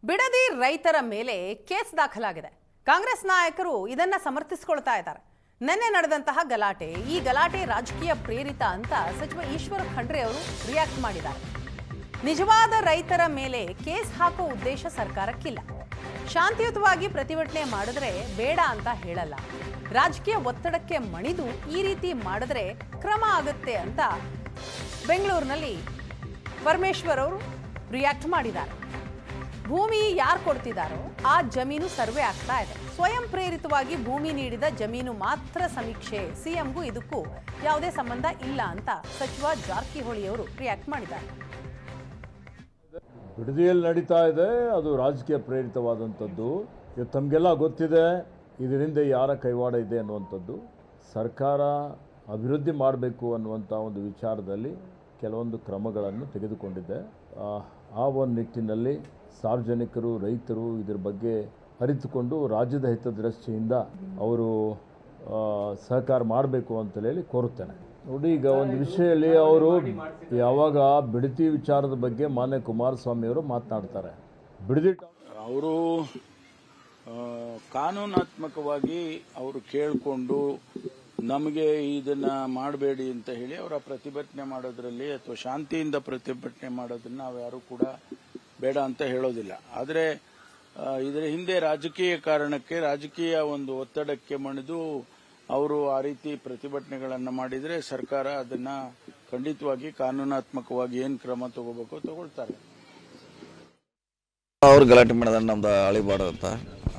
ಬಿಡದಿ ರೈತರ ಮೇಲೆ ಕೇಸ್ ದಾಖಲಾಗಿದೆ. ಕಾಂಗ್ರೆಸ್ ನಾಯಕರು ಇದನ್ನ ಸಮರ್ಥಿಸಿಕೊಳ್ತಾ ಇದ್ದಾರೆ. ನಿನ್ನೆ ನಡೆದಂತಹ ಗಲಾಟೆ, ಈ ಗಲಾಟೆ ರಾಜಕೀಯ ಪ್ರೇರಿತ ಅಂತ ಸಚಿವ ಈಶ್ವರ ಖಂಡ್ರೆ ಅವರು ರಿಯಾಕ್ಟ್ ಮಾಡಿದ್ದಾರೆ. ನಿಜವಾದ ರೈತರ ಮೇಲೆ ಕೇಸ್ ಹಾಕೋ ಉದ್ದೇಶ ಸರ್ಕಾರಕ್ಕಿಲ್ಲ. ಶಾಂತಿಯುತವಾಗಿ ಪ್ರತಿಭಟನೆ ಮಾಡಿದ್ರೆ ಬೇಡ ಅಂತ ಹೇಳಲ್ಲ. ರಾಜಕೀಯ ಒತ್ತಡಕ್ಕೆ ಮಣಿದು ಈ ರೀತಿ ಮಾಡಿದ್ರೆ ಕ್ರಮ ಆಗುತ್ತೆ ಅಂತ ಬೆಂಗಳೂರಿನಲ್ಲಿ ಪರಮೇಶ್ವರ್ ಅವರು ರಿಯಾಕ್ಟ್ ಮಾಡಿದ್ದಾರೆ. ಭೂಮಿ ಯಾರು ಕೊಡ್ತಿದ್ದಾರೋ ಆ ಜಮೀನು ಸರ್ವೆ ಆಗ್ತಾ ಇದೆ. ಸ್ವಯಂ ಪ್ರೇರಿತವಾಗಿ ಭೂಮಿ ನೀಡಿದ ಜಮೀನು ಮಾತ್ರ ಸಮೀಕ್ಷೆ. ಸಿಎಂಗೂ ಇದಕ್ಕೂ ಯಾವುದೇ ಸಂಬಂಧ ಇಲ್ಲ ಅಂತ ಸಚಿವ ಜಾರಕಿಹೊಳಿ ಅವರು ರಿಯಾಕ್ಟ್ ಮಾಡಿದ್ದಾರೆ. ಬಿಡದಿಯಲ್ಲಿ ನಡೀತಾ ಇದೆ, ಅದು ರಾಜಕೀಯ ಪ್ರೇರಿತವಾದಂಥದ್ದು. ಇದು ತಮಗೆಲ್ಲ ಗೊತ್ತಿದೆ, ಇದರಿಂದ ಯಾರ ಕೈವಾಡ ಇದೆ ಅನ್ನುವಂಥದ್ದು. ಸರ್ಕಾರ ಅಭಿವೃದ್ಧಿ ಮಾಡಬೇಕು ಅನ್ನುವಂಥ ಒಂದು ವಿಚಾರದಲ್ಲಿ ಕೆಲವೊಂದು ಕ್ರಮಗಳನ್ನು ತೆಗೆದುಕೊಂಡಿದೆ. ಆ ಒಂದು ನಿಟ್ಟಿನಲ್ಲಿ ಸಾರ್ವಜನಿಕರು, ರೈತರು ಇದರ ಬಗ್ಗೆ ಅರಿತುಕೊಂಡು ರಾಜ್ಯದ ಹಿತದೃಷ್ಟಿಯಿಂದ ಅವರು ಸಹಕಾರ ಮಾಡಬೇಕು ಅಂತ ಹೇಳಿ ಕೋರುತ್ತೇನೆ. ನೋಡಿ, ಈಗ ಒಂದು ವಿಷಯದಲ್ಲಿ ಅವರು ಯಾವಾಗ ಬಿಡತಿ ವಿಚಾರದ ಬಗ್ಗೆ ಮಾನ್ಯ ಕುಮಾರಸ್ವಾಮಿ ಅವರು ಮಾತನಾಡ್ತಾರೆ, ಬಿಡದಿ ಅವರು ಕಾನೂನಾತ್ಮಕವಾಗಿ ಅವರು ಕೇಳಿಕೊಂಡು ನಮಗೆ ಇದನ್ನ ಮಾಡಬೇಡಿ ಅಂತ ಹೇಳಿ ಅವರ ಪ್ರತಿಭಟನೆ ಮಾಡೋದ್ರಲ್ಲಿ ಅಥವಾ ಶಾಂತಿಯಿಂದ ಪ್ರತಿಭಟನೆ ಮಾಡೋದನ್ನ ನಾವು ಯಾರು ಕೂಡ ಬೇಡ ಅಂತ ಹೇಳೋದಿಲ್ಲ. ಆದರೆ ಇದರ ಹಿಂದೆ ರಾಜಕೀಯ ಕಾರಣಕ್ಕೆ, ರಾಜಕೀಯ ಒಂದು ಒತ್ತಡಕ್ಕೆ ಮಣಿದು ಅವರು ಆ ರೀತಿ ಪ್ರತಿಭಟನೆಗಳನ್ನು ಮಾಡಿದರೆ ಸರ್ಕಾರ ಅದನ್ನ ಖಂಡಿತವಾಗಿ ಕಾನೂನಾತ್ಮಕವಾಗಿ ಏನು ಕ್ರಮ ತಗೋಬೇಕು ತಗೊಳ್ತಾರೆ. ಅವ್ರು ಗಲಾಟೆ ಮಾಡಿದ್ರೆ ನಮ್ದು ಅಳಿಬಾರ್ದು ಅಂತ,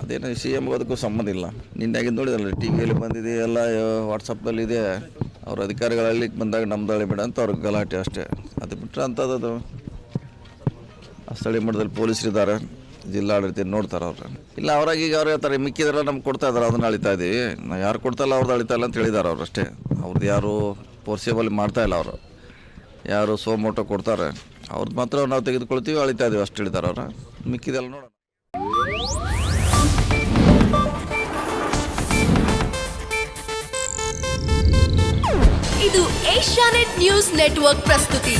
ಅದೇನು CM ಅದಕ್ಕೂ ಸಂಬಂಧ ಇಲ್ಲ. ನಿನ್ನೆಗೆ ನೋಡಿದಲ್ಲ, TV ಬಂದಿದೆ, ಎಲ್ಲ ವಾಟ್ಸಪ್ಪಲ್ಲಿ ಇದೆ. ಅವ್ರ ಅಧಿಕಾರಿಗಳಲ್ಲಿ ಬಂದಾಗ ನಮ್ದು ಅಳಿಬೇಡ ಅಂತ ಅವ್ರಿಗೆ ಗಲಾಟೆ ಅಷ್ಟೇ. ಅದು ಬಿಟ್ಟರೆ ಅಂಥದ್ದು ಆ ಸ್ಥಳೀಯ ಮಟ್ಟದಲ್ಲಿ ಪೊಲೀಸರಿದ್ದಾರೆ, ಜಿಲ್ಲಾಡಳಿತ ನೋಡ್ತಾರೆ ಅವ್ರು. ಇಲ್ಲ ಅವ್ರಾಗ ಈಗ ಅವ್ರು ಹೇಳ್ತಾರೆ ಮಿಕ್ಕಿದ್ರೆಲ್ಲ ನಮ್ಗೆ ಕೊಡ್ತಾ ಇದ್ದಾರೆ, ಅದನ್ನ ಅಳಿತಾ ಇದೀವಿ. ನಾವು ಯಾರು ಕೊಡ್ತಾಯಿಲ್ಲ ಅವ್ರದ್ದು ಅಳಿತಾ ಇಲ್ಲ ಅಂತ ಹೇಳಿದ್ದಾರೆ ಅವ್ರು ಅಷ್ಟೇ. ಅವ್ರದ್ದು ಯಾರು ಫೋರ್ಸೇಬಲ್ ಮಾಡ್ತಾ ಇಲ್ಲ. ಅವರು ಯಾರು ಸೋಮೋಟೋ ಕೊಡ್ತಾರೆ ಅವ್ರದ್ದು ಮಾತ್ರ ನಾವು ತೆಗೆದುಕೊಳ್ತೀವಿ, ಅಳಿತಾ ಇದೀವಿ ಅಷ್ಟು ಹೇಳಿದ್ದಾರೆ ಅವ್ರು. ಮಿಕ್ಕಿದೆಲ್ಲ ನೋಡೋಣ. ಇದು ಏಷ್ಯಾನೆಟ್ ನ್ಯೂಸ್ ನೆಟ್ವರ್ಕ್ ಪ್ರಸ್ತುತಿ.